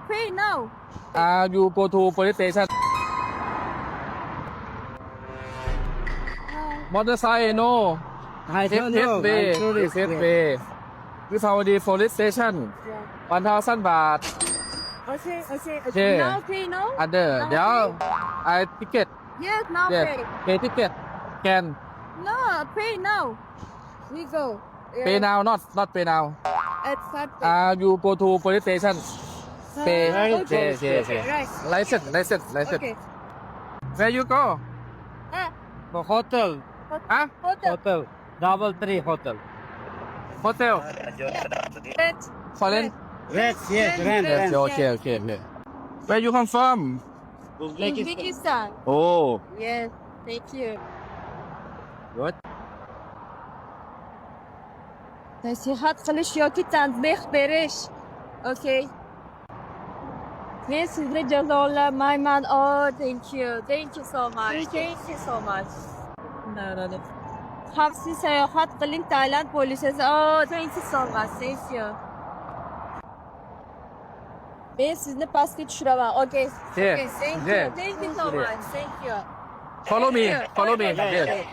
pay now. You go to police station. Motorcycle no. I don't know. Way. I'm sorry. Safe way. Without the police station. 1,000 บาท Okay. Okay. Now pay now. Other. Now เดี๋ยว pay. I ticket. Yes, now Yes. pay. Pay ticket. Can No, pay now. We go. pay now not pay now. It's not pay. You go to police station. Pay. Okay. Okay. Right. License. Okay. Where you go? For hotel. Huh? Hotel. 333 hotel. Hotel. Rent. Foreign. Yes, rent. Okay. Where you come from? Uzbekistan. Oh. Yes. Thank you. Good. Nasihat qilish yoki tanbeh berish. Okay. Men sizni jazolamayman. Oh, thank you so much. Thank you so much. No. Xavfsiz sayohat qiling Tailand polisi. Oh, thank you so much. Thank you. Men sizni pastga tushiraman. Okay. Yeah. Okay, thank you. Yeah. Thank you so much. Thank you. Follow me. Okay. Yes.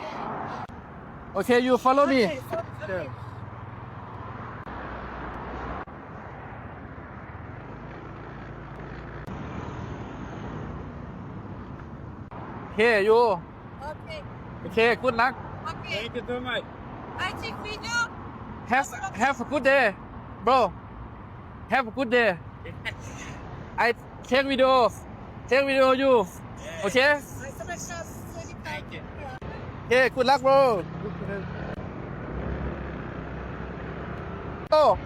Okay, you follow me. Okay. Here you. Okay. Okay, good luck. Okay. Thank you so much. I take video. Have a good day, bro. Have a good day. I take video you. Okay? Okay, good luck, bro. Oh.